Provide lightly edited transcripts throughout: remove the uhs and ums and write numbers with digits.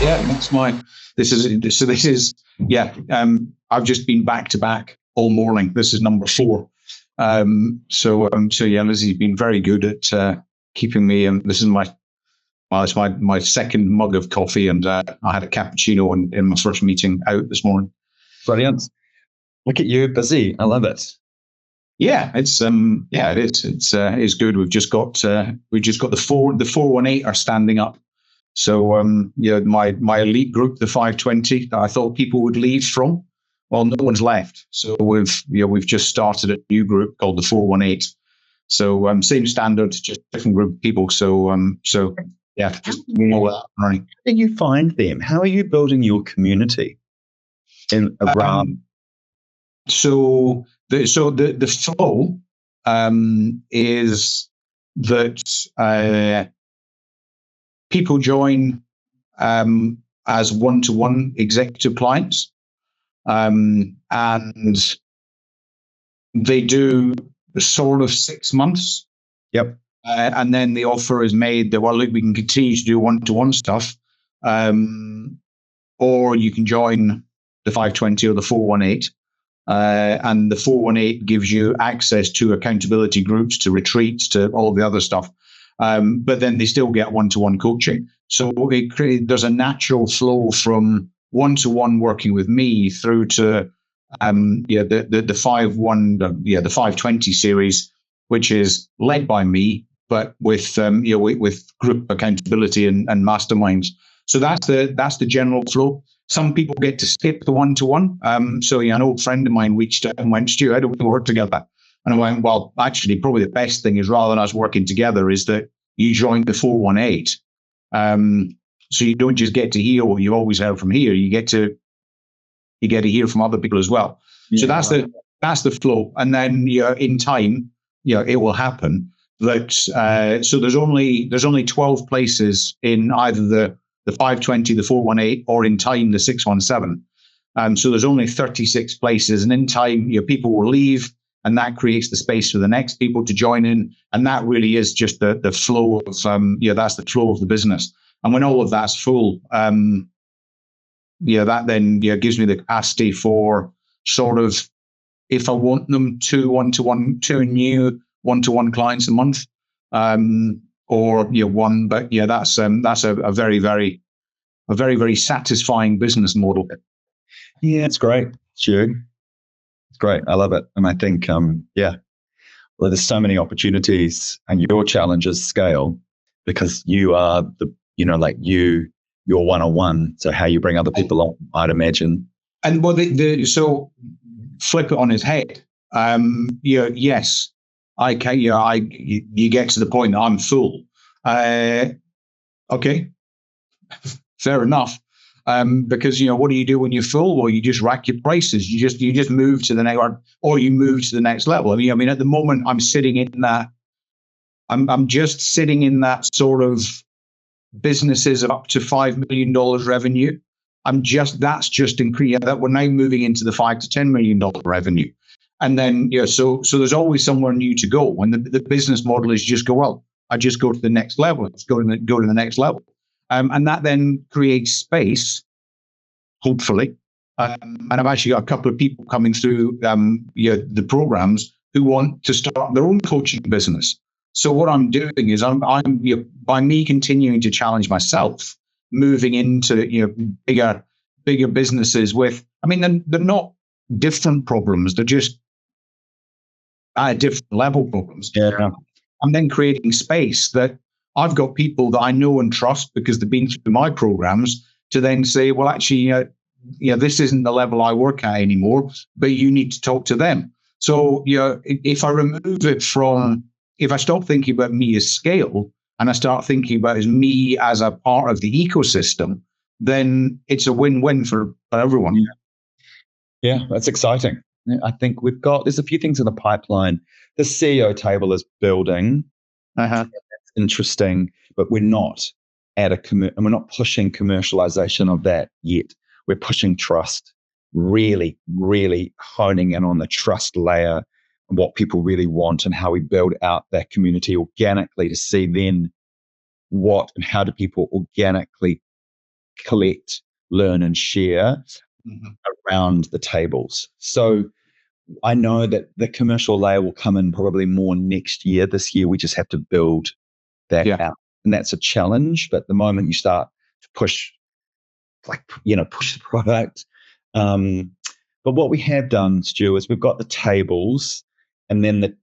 Yeah, that's my. This is so. This is yeah. I've just been back to back all morning. This is number 4. So yeah, Lizzie's been very good at keeping me. And this is it's my second mug of coffee, and I had a cappuccino in my first meeting out this morning. Brilliant. Look at you, busy. I love it. Yeah, it is. It's good. We've just got the 418 are standing up. So my elite group, the 520, that I thought people would leave from, well, no one's left. So we've just started a new group called the 418. So same standard, just different group of people. So yeah, just all that running. How do you find them? How are you building your community around? So the flow is that people join as one-to-one executive clients, and they do sort of 6 months. Yep. And then the offer is made that, well, look, we can continue to do one-to-one stuff, or you can join the 520 or the 418. And the 418 gives you access to accountability groups, to retreats, to all the other stuff. But then they still get one-to-one coaching. So there's a natural flow from one-to-one working with me through to the 520 series, which is led by me, but with group accountability and masterminds. So that's the general flow. Some people get to skip the one-to-one. So an old friend of mine reached out and went, "Stu, how do we work together?" And I went, well, actually, probably the best thing is, rather than us working together, is that you join the 418. So you don't just get to hear what you always heard from here. You get to hear from other people as well. Yeah, so that's the flow. And then in time, it will happen that. So there's only 12 places in either the 520, the 418, or in time the 617. So there's only 36 places, and in time, people will leave. And that creates the space for the next people to join in. And that really is just the flow of, that's the flow of the business. And when all of that's full, that then gives me the capacity for sort of, if I want them two new one-to-one clients a month, or one, but that's a very, very, very satisfying business model. Yeah, it's great, Stu. Great. I love it. And I think, there's so many opportunities, and your challenges scale because you are you're one-on-one. So how you bring other people on, I'd imagine. And so flip it on his head. Yes, I can, you get to the point that I'm full. Okay, fair enough. Because what do you do when you're full? Well, you just rack your prices. You just move to the next, or you move to the next level. I mean, at the moment, I'm sitting in that. I'm just sitting in that sort of businesses of up to $5 million revenue. That's just increasing. That we're now moving into the $5 to $10 million revenue, and then so there's always somewhere new to go. And the business model is just go, well, I just go to the next level. Let's go to the next level. And that then creates space, hopefully. And I've actually got a couple of people coming through the programs who want to start their own coaching business. So what I'm doing is I'm by me continuing to challenge myself, moving into bigger businesses with. I mean, they're not different problems; they're just at a different level problems. Yeah. I'm then creating space that I've got people that I know and trust because they've been through my programs to then say, well, actually, this isn't the level I work at anymore, but you need to talk to them. So, if I remove it from, if I stop thinking about me as scale and I start thinking about as me as a part of the ecosystem, then it's a win-win for everyone. Yeah, that's exciting. I think there's a few things in the pipeline. The CEO table is building. That's interesting, but we're not and we're not pushing commercialization of that yet. We're pushing trust, really, really honing in on the trust layer and what people really want and how we build out that community organically to see then what and how do people organically collect, learn, and share around the tables. So I know that the commercial layer will come in probably more next year. This year, we just have to build that out. And that's a challenge. But the moment you start to push the product. But what we have done, Stu, is we've got the tables, and then the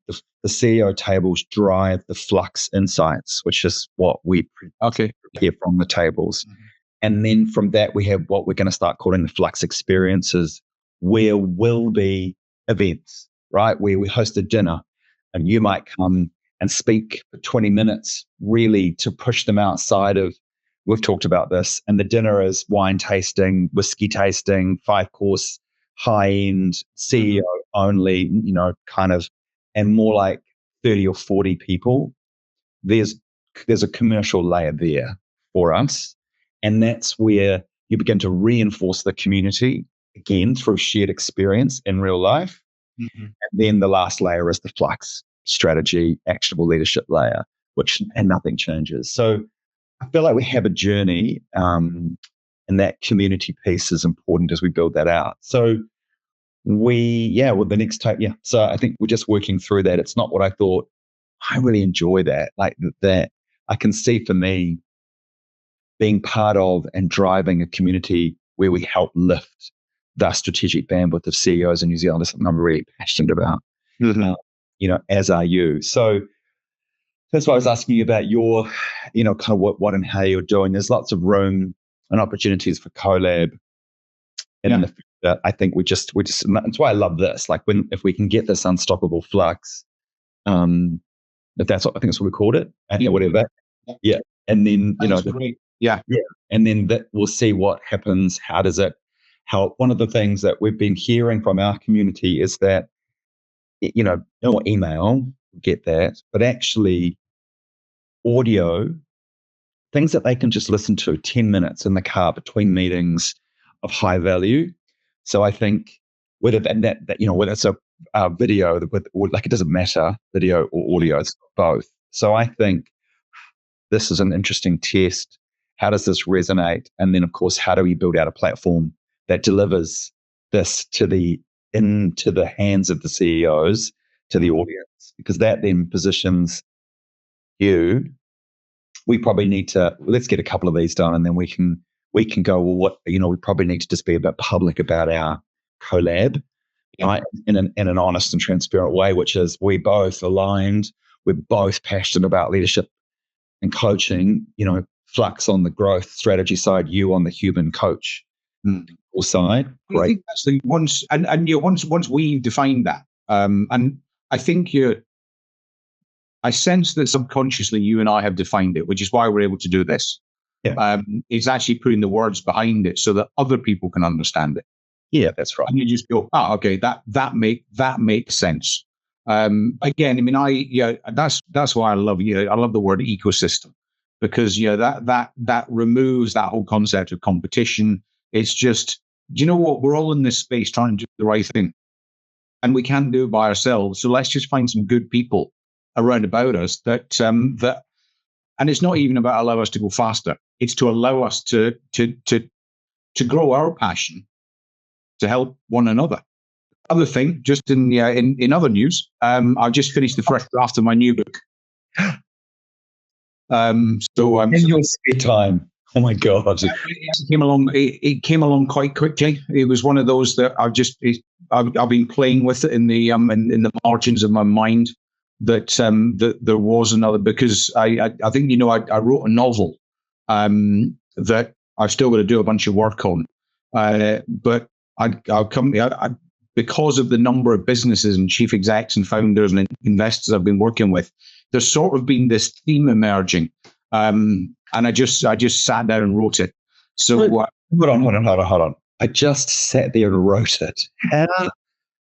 CEO tables drive the Flux insights, which is what we prepare from the tables. And then from that, we have what we're going to start calling the Flux experiences, where will be events, right? Where we host a dinner, and you might come and speak for 20 minutes, really to push them outside of, we've talked about this, and the dinner is wine tasting, whiskey tasting, 5-course, high-end, CEO only, kind of, and more like 30 or 40 people. There's a commercial layer there for us. And that's where you begin to reinforce the community, again, through shared experience in real life. And then the last layer is the Flux strategy, actionable leadership layer, and nothing changes. So I feel like we have a journey, and that community piece is important as we build that out. So the next tape, So I think we're just working through that. It's not what I thought. I really enjoy that. Like that, I can see for me being part of and driving a community where we help lift the strategic bandwidth of CEOs in New Zealand is something I'm really passionate about. As are you. So that's why I was asking you about your, kind of what and how you're doing. There's lots of room and opportunities for collab. And in the future, I think we just, that's why I love this. Like if we can get this unstoppable flux, if that's what, I think that's what we called it, whatever. Yeah. And then, great. And then that we'll see what happens. How does it help? One of the things that we've been hearing from our community is that, or email, get that, but actually audio, things that they can just listen to 10 minutes in the car between meetings of high value. So I think whether whether it's a video or like, it doesn't matter, video or audio, it's both. So I think this is an interesting test. How does this resonate? And then, of course, how do we build out a platform that delivers this into the hands of the CEOs, to the audience? Because that then positions you. We probably need to, let's get a couple of these done, and then we can go, well, we probably need to just be a bit public about our collab, right? In an honest and transparent way, which is we both aligned, we're both passionate about leadership and coaching, Flux on the growth strategy side, you on the human coach side. Great. Once we defined that, and I think I sense that subconsciously you and I have defined it, which is why we're able to do this. It's actually putting the words behind it so that other people can understand it. Yeah, that's right. And you just go, okay, that makes sense. Again, I mean, that's why I love I love the word ecosystem, because that removes that whole concept of competition. It's just, do you know what? We're all in this space trying to do the right thing, and we can't do it by ourselves. So let's just find some good people around about us that, and it's not even about allow us to go faster. It's to allow us to grow our passion to help one another. Other thing, just in other news, I've just finished the fresh draft of my new book. In your spare time. Oh my God! It came along quite quickly. It was one of those that I've been playing with it in the margins of my mind. That there was another, because I think I wrote a novel that I've still got to do a bunch of work on, but our company, because of the number of businesses and chief execs and founders and investors I've been working with, there's sort of been this theme emerging, and I just sat down and wrote it. So hold on. I just sat there and wrote it.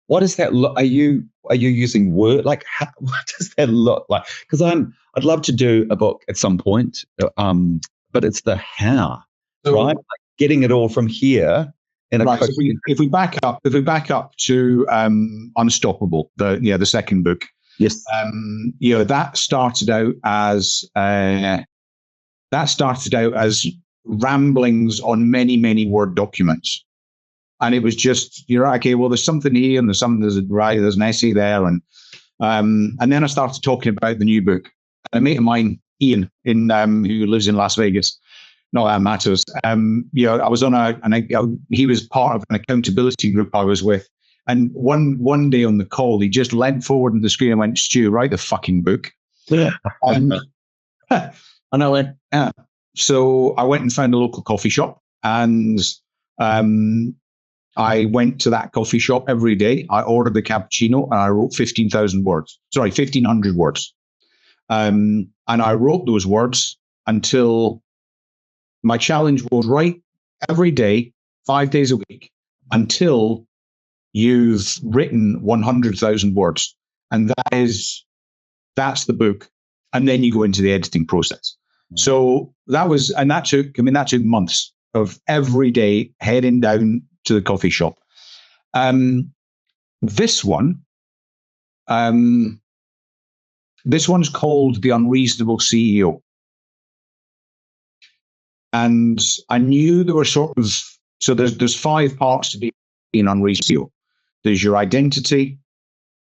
What does that look? Are you using Word? Like, what does that look like? Because I'd love to do a book at some point, but it's the how, right? Like getting it all from here. Right. So if we back up to Unstoppable, the second book. Yes. That started out as ramblings on many, many Word documents. And it was just, you're like, okay, well, there's something here and there's an essay there. And then I started talking about the new book. And a mate of mine, Ian, who lives in Las Vegas, not that matters. I was on he was part of an accountability group I was with. And one day on the call, he just leant forward on the screen and went, "Stu, write the fucking book." And I went, yeah. So I went and found a local coffee shop, and I went to that coffee shop every day. I ordered the cappuccino and I wrote 1,500 words. And I wrote those words until my challenge was write every day, 5 days a week, until you've written 100,000 words. And that's the book. And then you go into the editing process. So that took months of every day heading down to the coffee shop. This one's called The Unreasonable CEO. And I knew there were so there's 5 parts to being unreasonable. There's your identity,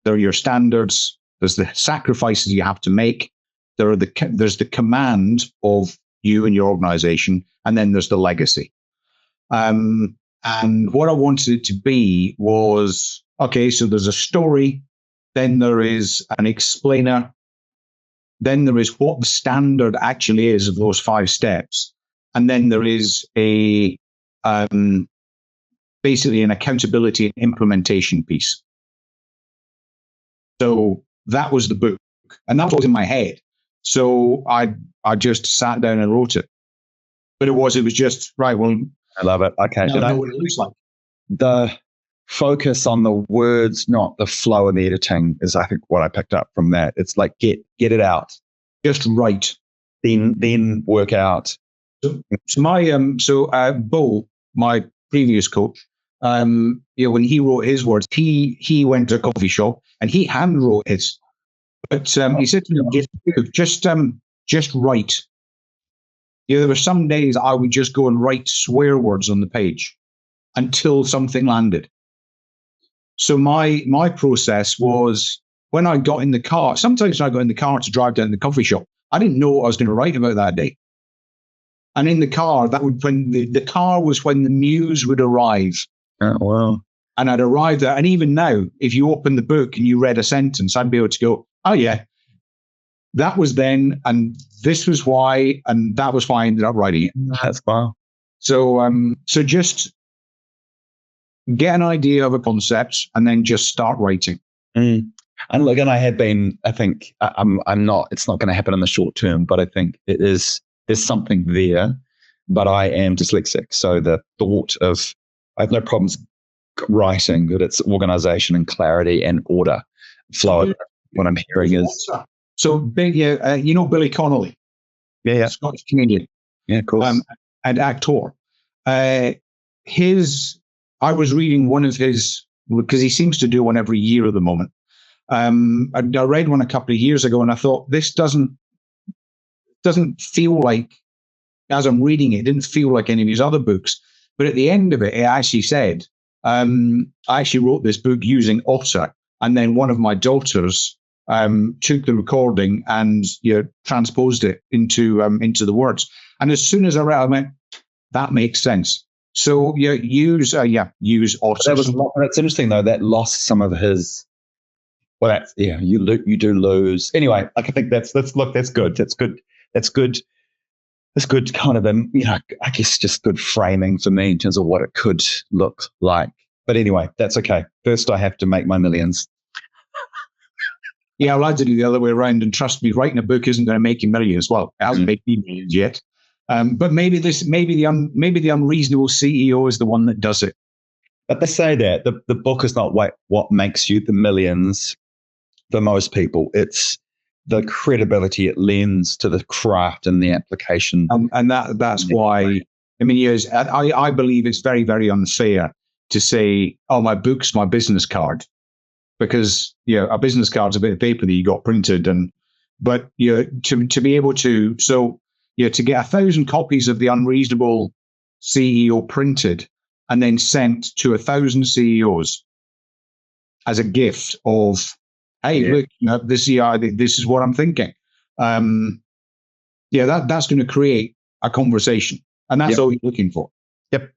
there are your standards, there's the sacrifices you have to make, there's the command of you and your organization, and then there's the legacy. And what I wanted it to be was, okay, so there's a story, then there is an explainer, then there is what the standard actually is of those 5 steps, and then there is a basically an accountability and implementation piece. So that was the book, and that was in my head. So I just sat down and wrote it. But it was just right. Well, I love it. Okay, I know what it looks like. The focus on the words, not the flow and the editing, is I think what I picked up from that. It's like get it out, just write, then work out. So Bo, my previous coach, when he wrote his words, he went to a coffee shop and he hand wrote his. But he said to me, just write. There were some days I would just go and write swear words on the page until something landed. So my process was when I got in the car. Sometimes when I got in the car to drive down to the coffee shop, I didn't know what I was going to write about that day. And in the car, when the car was when the muse would arrive. Oh, wow. And I'd arrive there. And even now, if you open the book and you read a sentence, I'd be able to go, oh, yeah, that was then, and this was why, and that was why I ended up writing it. That's wow. So just get an idea of a concept and then just start writing. And look, and I had been, I think I'm not, it's not going to happen in the short term, but I think there's something there, but I am dyslexic. So the thought of, I have no problems writing, but it's organization and clarity and order flow. What I'm hearing is. So big, Billy Connolly. Yeah. Scottish comedian. Yeah, of course. And actor. I was reading one of his, because he seems to do one every year at the moment. I read one a couple of years ago and I thought, this doesn't feel like, as I'm reading it, it didn't feel like any of his other books. But at the end of it, it actually said, I actually wrote this book using Otter. And then one of my daughters took the recording and transposed it into the words. And as soon as I read it, I went, that makes sense. So use Otter. That's interesting though. That lost some of his. Well, that's you do lose anyway. I think that's good. That's good. It's good kind of I guess just good framing for me in terms of what it could look like. But anyway, that's okay. First, I have to make my millions. Yeah, I'd like to do the other way around. And trust me, writing a book isn't going to make you millions. Well, it hasn't made me millions yet. But maybe the unreasonable CEO is the one that does it. But they say that the book is not what makes you the millions for most people. It's the credibility it lends to the craft and the application. And that's why, I believe it's very, very unfair to say, oh, my book's my business card. Because, a business card's a bit of paper that you got printed. But to be able to, so to get 1,000 copies of the Unreasonable CEO printed and then sent to 1,000 CEOs as a gift of, hey, look, this is what I'm thinking. That's going to create a conversation, and that's all you're looking for. Yep.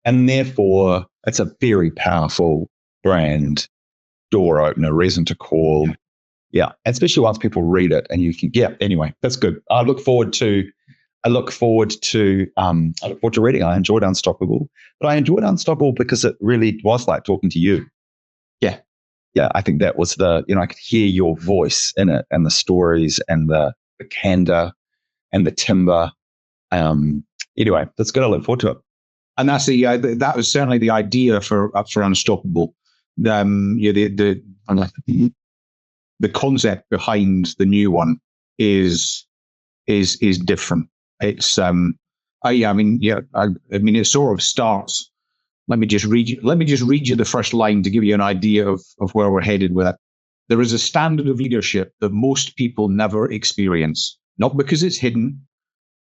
And therefore, it's a very powerful brand door opener, reason to call. Yeah, especially once people read it, and you can. Yeah. Anyway, that's good. I look forward to reading. I enjoyed Unstoppable, but I enjoyed Unstoppable because it really was like talking to you. Yeah. Yeah, I think that was I could hear your voice in it, and the stories, and the candor, and the timber. Anyway, that's good. I look forward to it. And that's that was certainly the idea for Unstoppable. The concept behind the new one is different. It's it sort of starts. Let me just read you the first line to give you an idea of where we're headed with it. There is a standard of leadership that most people never experience, not because it's hidden,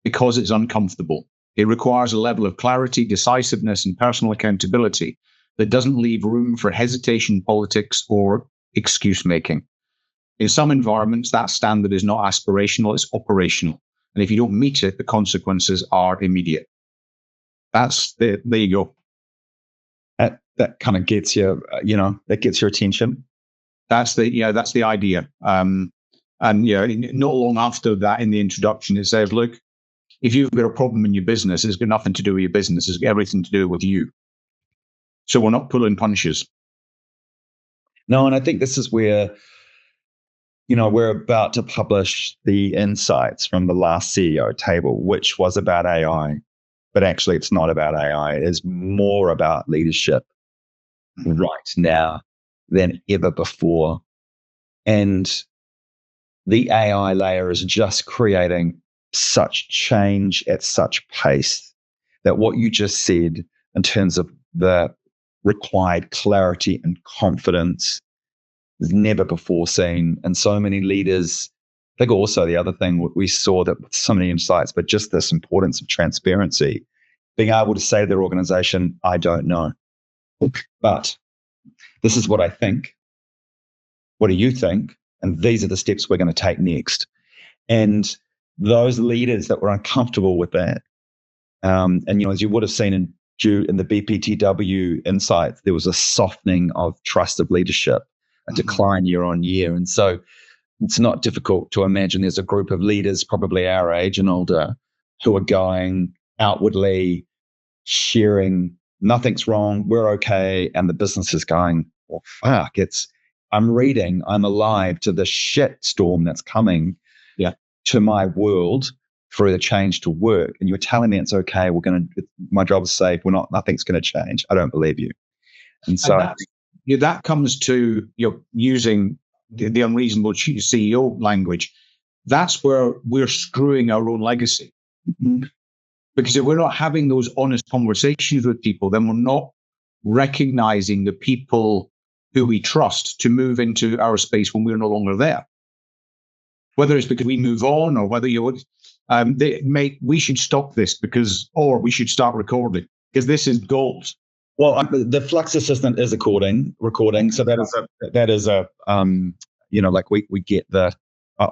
because it's uncomfortable. It requires a level of clarity, decisiveness, and personal accountability that doesn't leave room for hesitation, politics, or excuse making. In some environments, that standard is not aspirational, it's operational. And if you don't meet it, the consequences are immediate. There you go. That kind of gets you, that gets your attention. That's the idea. And not long after that, in the introduction, it says, look, if you've got a problem in your business, it's got nothing to do with your business. It's got everything to do with you. So we're not pulling punches. No, and I think this is where, we're about to publish the insights from the last CEO table, which was about AI. But actually, it's not about AI. It is more about leadership right now than ever before. And the AI layer is just creating such change at such pace that what you just said in terms of the required clarity and confidence is never before seen. And so many leaders, I think also the other thing we saw that with so many insights, but just this importance of transparency, being able to say to their organization, I don't know, but this is what I think. What do you think? And these are the steps we're going to take next. And those leaders that were uncomfortable with that, as you would have seen in the BPTW insights, there was a softening of trust of leadership, a decline year on year. And so it's not difficult to imagine there's a group of leaders, probably our age and older, who are going outwardly, sharing nothing's wrong, we're okay, and the business is going, well, fuck, I'm alive to the shit storm that's coming to my world for the change to work. And you're telling me it's okay, my job is safe, nothing's going to change. I don't believe you. And so that comes to using the unreasonable CEO language. That's where we're screwing our own legacy. Mm-hmm. Because if we're not having those honest conversations with people, then we're not recognizing the people who we trust to move into our space when we're no longer there. Whether it's because we move on or whether we should stop this or we should start recording because this is gold. Well, the Flux Assistant is recording. So that is we get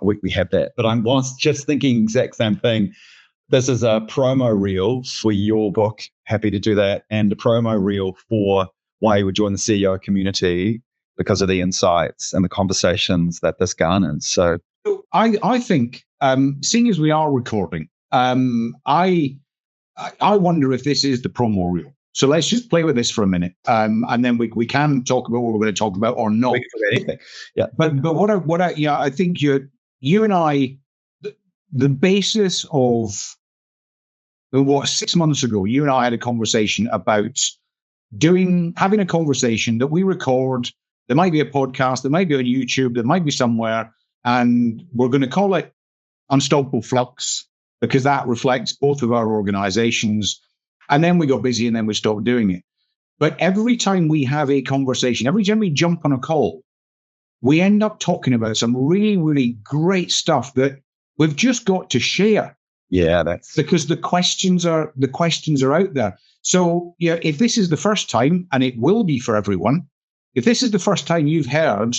we have that. But I was just thinking exact same thing. This is a promo reel for your book. Happy to do that. And a promo reel for why you would join the CEO community because of the insights and the conversations that this garners. So I think, seeing as we are recording, I wonder if this is the promo reel. So let's just play with this for a minute, and then we can talk about what we're going to talk about or not. Anything. Yeah. But I think you and I, the basis of 6 months ago, you and I had a conversation about having a conversation that we record. There might be a podcast, there might be on YouTube, there might be somewhere, and we're going to call it Unstoppable Flux because that reflects both of our organizations. And then we got busy and then we stopped doing it. But every time we have a conversation, every time we jump on a call, we end up talking about some really, really great stuff that we've just got to share. Yeah, that's because the questions are out there. So yeah, if this is the first time, and it will be for everyone, if this is the first time you've heard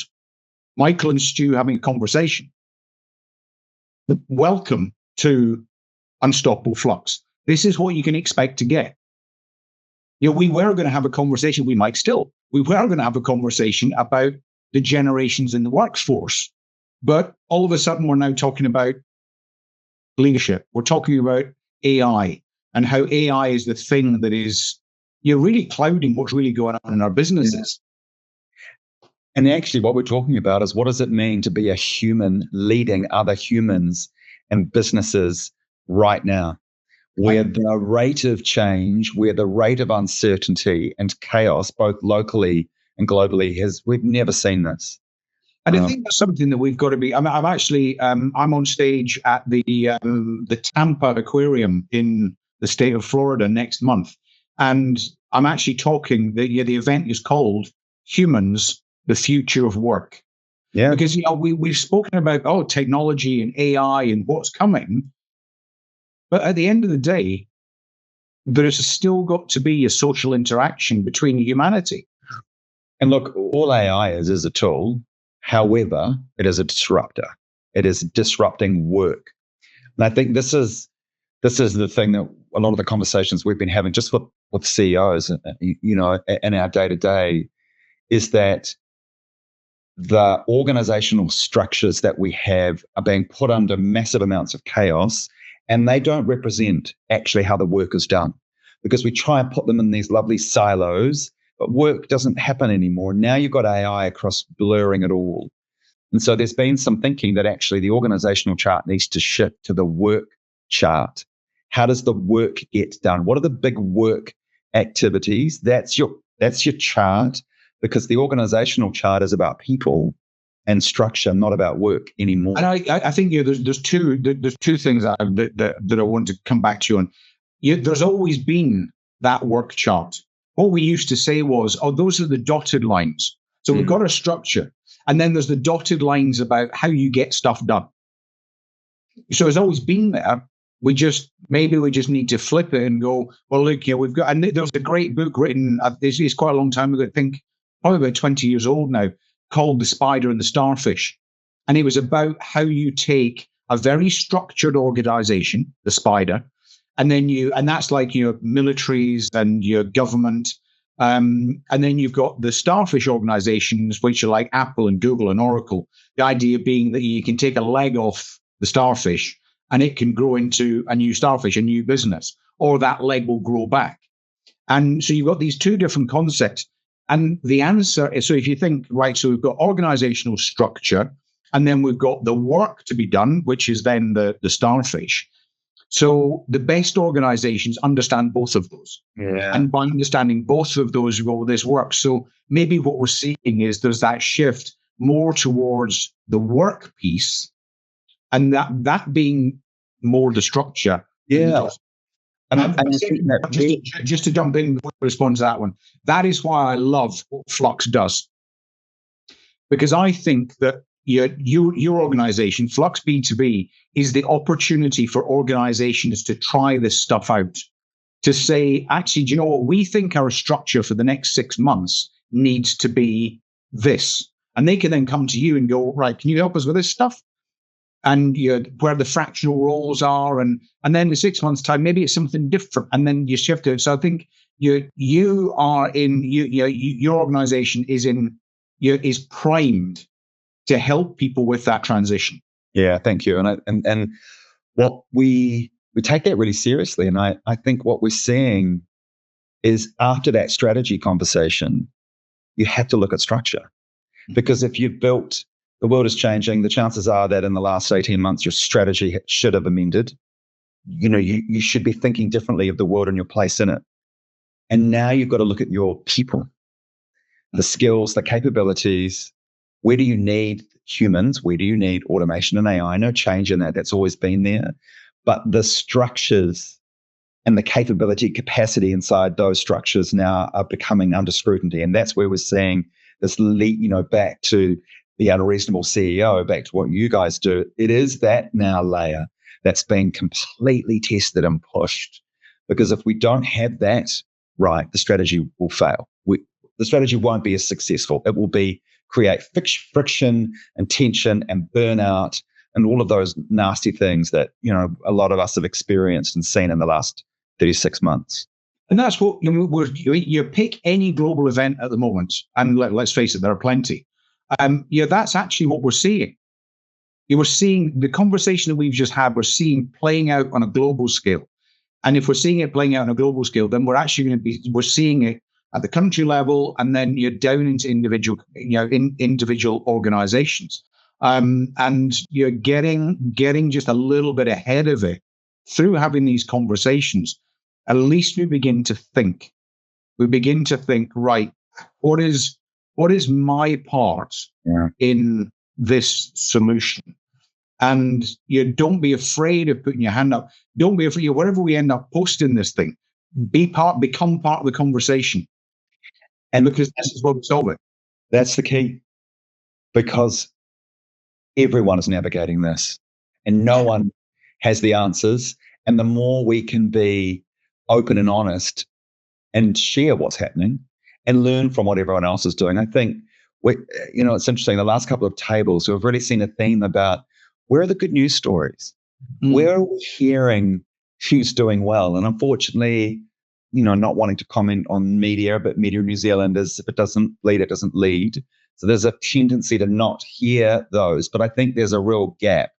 Michael and Stu having a conversation, welcome to Unstoppable Flux. This is what you can expect to get. We were going to have a conversation, we were going to have a conversation about the generations in the workforce. But all of a sudden, we're now talking about leadership. We're talking about AI and how AI is the thing that is really clouding what's really going on in our businesses. And actually, what we're talking about is, what does it mean to be a human leading other humans and businesses right now, where the rate of change, where the rate of uncertainty and chaos, both locally and globally, we've never seen this. And I think that's something that we've got to be. I'm actually I'm on stage at the Tampa Aquarium in the state of Florida next month, and I'm actually talking. The event is called Humans: The Future of Work. Yeah, because we've spoken about technology and AI and what's coming, but at the end of the day, there has still got to be a social interaction between humanity. And look, all AI is a tool. However, it is a disruptor. It is disrupting work. And I think this is the thing that a lot of the conversations we've been having just with CEOs, in our day-to-day, is that the organizational structures that we have are being put under massive amounts of chaos, and they don't represent actually how the work is done, because we try and put them in these lovely silos, but work doesn't happen anymore. Now you've got AI across blurring it all. And so there's been some thinking that actually the organizational chart needs to shift to the work chart. How does the work get done? What are the big work activities? That's your chart, because the organizational chart is about people and structure, not about work anymore. And I think there's two things that I want to come back to you on. There's always been that work chart. What we used to say was, those are the dotted lines. So we've got a structure, and then there's the dotted lines about how you get stuff done. So it's always been there. We just need to flip it and go, well, look, we've got, and there was a great book written, it's quite a long time ago, I think probably about 20 years old now, called The Spider and the Starfish. And it was about how you take a very structured organization, the spider, and that's like your militaries and your government. And then you've got the starfish organizations, which are like Apple and Google and Oracle. The idea being that you can take a leg off the starfish and it can grow into a new starfish, a new business, or that leg will grow back. And so you've got these two different concepts. And the answer is, so if you think, right, so we've got organizational structure, and then we've got the work to be done, which is then the starfish. So the best organizations understand both of those. Yeah. And by understanding both of those, this works. So maybe what we're seeing is there's that shift more towards the work piece, and that being more the structure. Yeah. And just to jump in before I respond to that one, that is why I love what Flux does. Because I think that your organization, Flux B2B, is the opportunity for organizations to try this stuff out, to say, actually, do you know what? We think our structure for the next 6 months needs to be this. And they can then come to you and go, right, can you help us with this stuff? And where the fractional roles are, and then in 6 months' time, maybe it's something different, and then you shift it. So I think your organization is primed to help people with that transition. Yeah, thank you. And what we take that really seriously, and I think what we're seeing is, after that strategy conversation, you have to look at structure, because if you've built, the world is changing. The chances are that in the last 18 months, your strategy should have amended. You should be thinking differently of the world and your place in it. And now you've got to look at your people, the skills, the capabilities. Where do you need humans? Where do you need automation and AI? No change in that. That's always been there. But the structures and the capability, capacity inside those structures now are becoming under scrutiny. And that's where we're seeing this lead, back to the unreasonable CEO, back to what you guys do. It is that now layer. that's been completely tested and pushed. Because if we don't have that right, the strategy will fail. The strategy won't be as successful. It will create friction and tension and burnout and all of those nasty things that, a lot of us have experienced and seen in the last 36 months. And that's what you pick any global event at the moment, and let's face it, there are plenty. That's actually what we're seeing. We're seeing the conversation that we've just had. We're seeing playing out on a global scale, and if we're seeing it playing out on a global scale, then we're actually we're seeing it at the country level, and then you're down into individual organizations, and you're getting just a little bit ahead of it through having these conversations. At least we begin to think. We begin to think, right, what is my part in this solution? And you don't be afraid of putting your hand up. Don't be afraid. Whatever we end up posting this thing, become part of the conversation. And because this is what we solve it. That's the key. Because everyone is navigating this and no one has the answers. And the more we can be open and honest and share what's happening and learn from what everyone else is doing. I think, it's interesting. The last couple of tables, we've really seen a theme about where are the good news stories? Where are we hearing who's doing well? And unfortunately, not wanting to comment on media, but Media New Zealand is, if it doesn't bleed, it doesn't lead. So there's a tendency to not hear those. But I think there's a real gap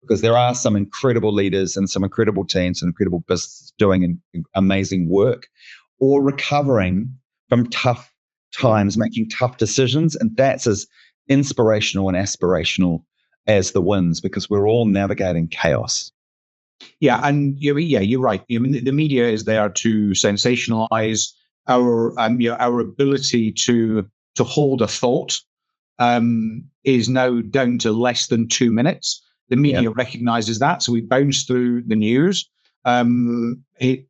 because there are some incredible leaders and some incredible teams and incredible businesses doing amazing work or recovering from tough times, making tough decisions. And that's as inspirational and aspirational as the wins because we're all navigating chaos. Yeah, and you're right. The media is there to sensationalize our ability to hold a thought is now down to less than 2 minutes. The media recognizes that, so we bounce through the news. I make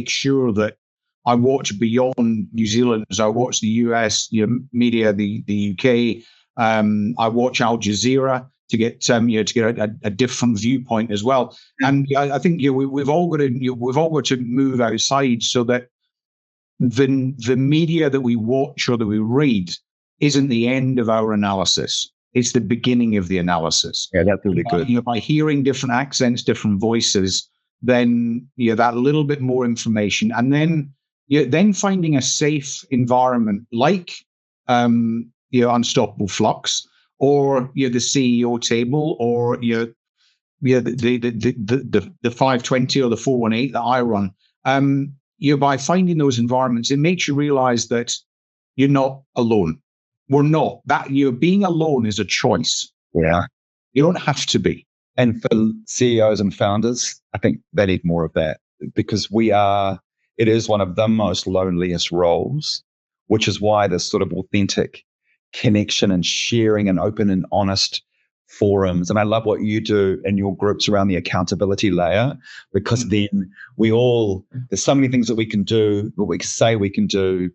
sure that I watch beyond New Zealand. I watch the US media, the UK. I watch Al Jazeera to get a different viewpoint as well. And I think we've all got to move outside so that the media that we watch or that we read isn't the end of our analysis. It's the beginning of the analysis. Yeah, that's really good. By hearing different accents, different voices, then that little bit more information, and then finding a safe environment like Unstoppable Flux or the CEO table or the 520 or the 418 that I run. By finding those environments, it makes you realize that you're not alone. We're not. That being alone is a choice. Yeah. You don't have to be. And for CEOs and founders, I think they need more of that because it is one of the most loneliest roles, which is why this sort of authentic connection and sharing and open and honest forums. And I love what you do in your groups around the accountability layer, because then there's so many things that we can do, what we say we can do.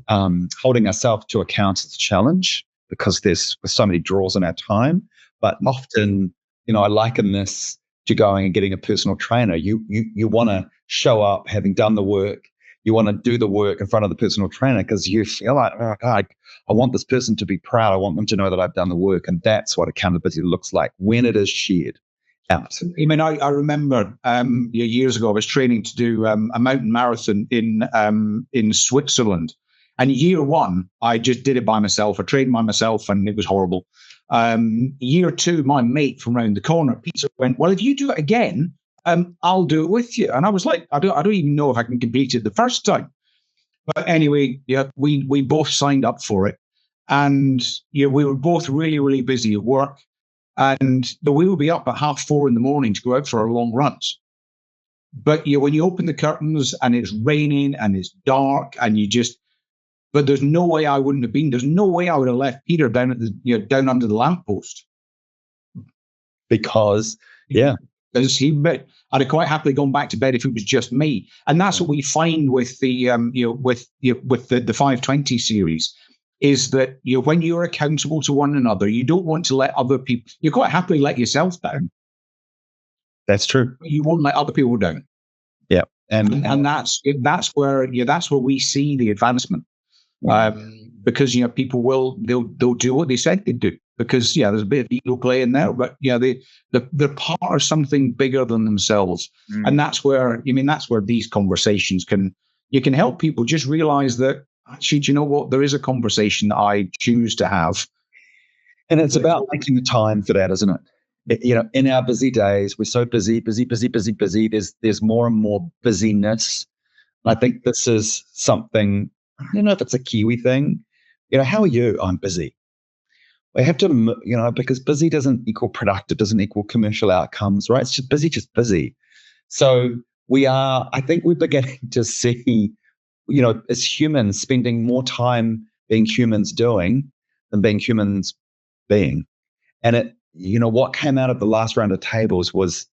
Holding ourselves to account is a challenge because there's so many draws in our time. But often, I liken this to going and getting a personal trainer. You want to show up having done the work. You want to do the work in front of the personal trainer because you feel like, oh God, I want this person to be proud. I want them to know that I've done the work. And that's what accountability looks like when it is shared out. I remember years ago, I was training to do a mountain marathon in Switzerland. And year one, I just did it by myself. I trained by myself and it was horrible. Year two, my mate from around the corner, Peter, went, well, if you do it again, I'll do it with you. And I was like, I don't even know if I can complete it the first time. But anyway, we both signed up for it. And we were both really, really busy at work. And we would be up at 4:30 in the morning to go out for our long runs. But when you open the curtains and it's raining and it's dark and but there's no way I wouldn't have been. There's no way I would have left Peter down at down under the lamppost. Because I'd have quite happily gone back to bed if it was just me. And that's what we find with the 520 series is that when you're accountable to one another, you don't want to let other people. You quite happily let yourself down. That's true. But you won't let other people down. Yeah, and that's where we see the advancement. Because people they'll do what they said they'd do, because there's a bit of ego play in there, but they're part of something bigger than themselves. And that's where these conversations can help people just realize that actually, do you know what, there is a conversation that I choose to have, and it's about making the time for that, isn't it? In our busy days, we're so busy. There's more and more busyness. I think this is something, I don't know if it's a Kiwi thing. How are you? I'm busy. I have to, because busy doesn't equal productive, doesn't equal commercial outcomes, right? It's just busy. So I think we're beginning to see, as humans, spending more time being humans doing than being humans being. And what came out of the last round of tables was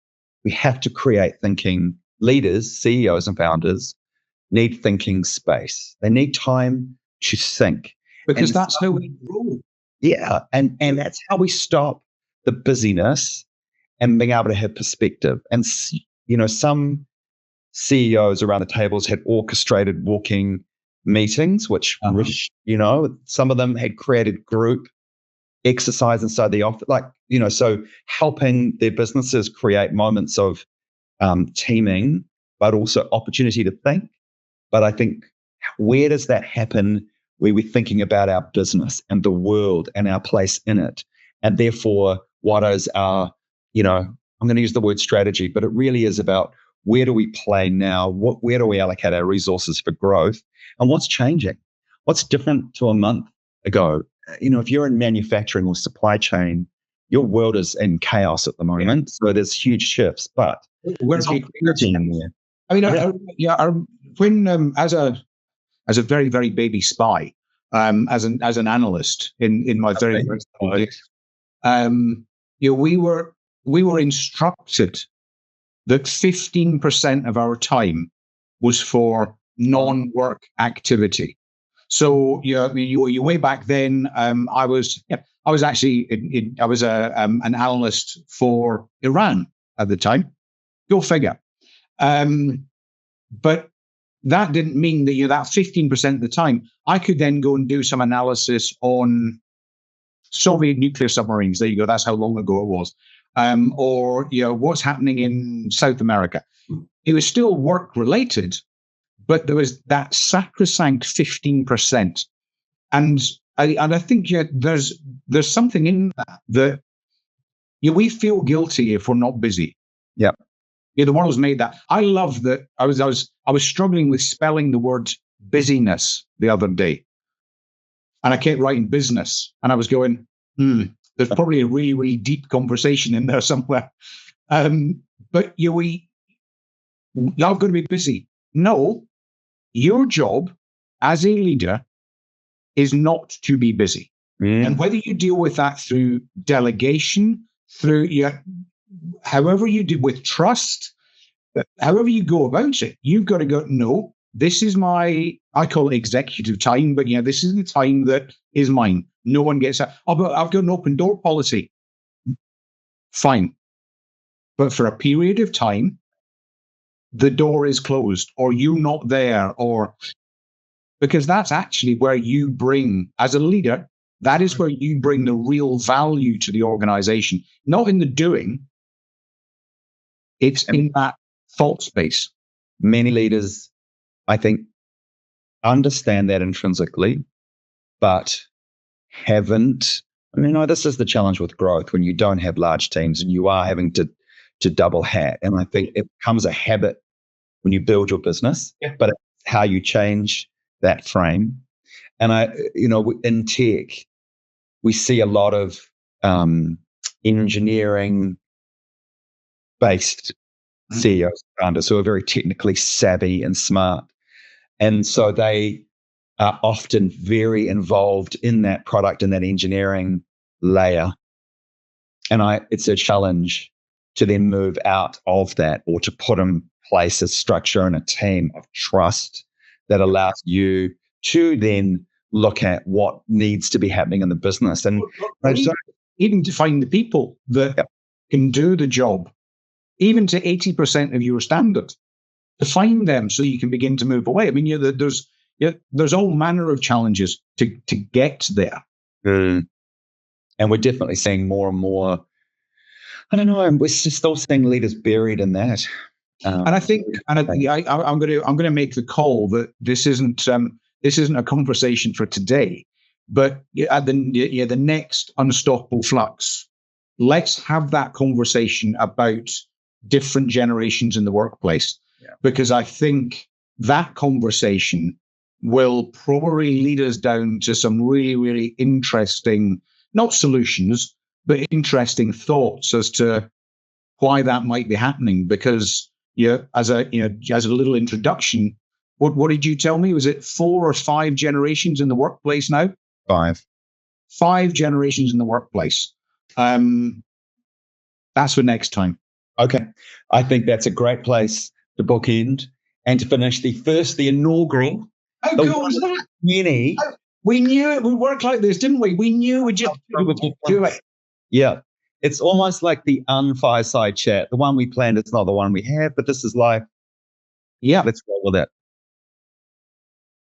we have to create thinking. Leaders, CEOs and founders need thinking space. They need time to think. Because that's how we grow. Yeah. And that's how we stop the busyness and being able to have perspective. And, some CEOs around the tables had orchestrated walking meetings, which, some of them had created group exercise inside the office, so helping their businesses create moments of teaming, but also opportunity to think. But I think, where does that happen where we're thinking about our business and the world and our place in it? And therefore, what is our, I'm going to use the word strategy, but it really is about, where do we play now? Where do we allocate our resources for growth? And what's changing? What's different to a month ago? If you're in manufacturing or supply chain, your world is in chaos at the moment. So there's huge shifts, but we're not in there. I mean, when as a very, very baby spy, as an analyst in my very first we were instructed that 15% of our time was for non-work activity. So you way back then, I was actually an analyst for Iran at the time. Go figure. But that didn't mean that that 15% of the time I could then go and do some analysis on Soviet nuclear submarines. There you go. That's how long ago it was. Or what's happening in South America. It was still work related, but there was that sacrosanct 15%. And I think there's something in that we feel guilty if we're not busy. Yeah. The world's made that. I love that. I was struggling with spelling the word busyness the other day. And I kept writing business. And I was going, there's probably a really, really deep conversation in there somewhere. But I've got to be busy. No, your job as a leader is not to be busy. And whether you deal with that through delegation, through however you do with trust, however you go about it, you've got to go, no, this is I call it executive time, but this is the time that is mine. No one gets that. Oh, but I've got an open door policy. Fine. But for a period of time, the door is closed, or you're not there, because that's actually where you bring, as a leader, that is where you bring the real value to the organization, not in the doing. It's in that thought space. Many leaders, I think, understand that intrinsically, but haven't. This is the challenge with growth when you don't have large teams and you are having to double hat. And I think it becomes a habit when you build your business, but it's how you change that frame. And in tech, we see a lot of engineering based CEOs and founders who are very technically savvy and smart. And so they are often very involved in that product and that engineering layer. And it's a challenge to then move out of that, or to put in place a structure and a team of trust that allows you to then look at what needs to be happening in the business. And even to find the people that can do the job, even to 80% of your standard, to find them so you can begin to move away. I mean, there's all manner of challenges to get there. And we're definitely seeing more and more, I don't know, we're still seeing leaders buried in that. And I think, I'm going to make the call that this isn't a conversation for today, but at the next Unstoppable Flux, let's have that conversation about different generations in the workplace, because I think that conversation will probably lead us down to some really, really interesting, not solutions, but interesting thoughts as to why that might be happening. Because as a little introduction, what did you tell me? Was it 4 or 5 generations in the workplace now? 5. 5 generations in the workplace. That's for next time. Okay. I think that's a great place to bookend and to finish the inaugural. How cool was that? Mini. We knew it would work like this, didn't we? We knew we'd just do it. Yeah. It's almost like the unfireside chat. The one we planned, it's not the one we have, but this is life. Yeah. Let's roll with it.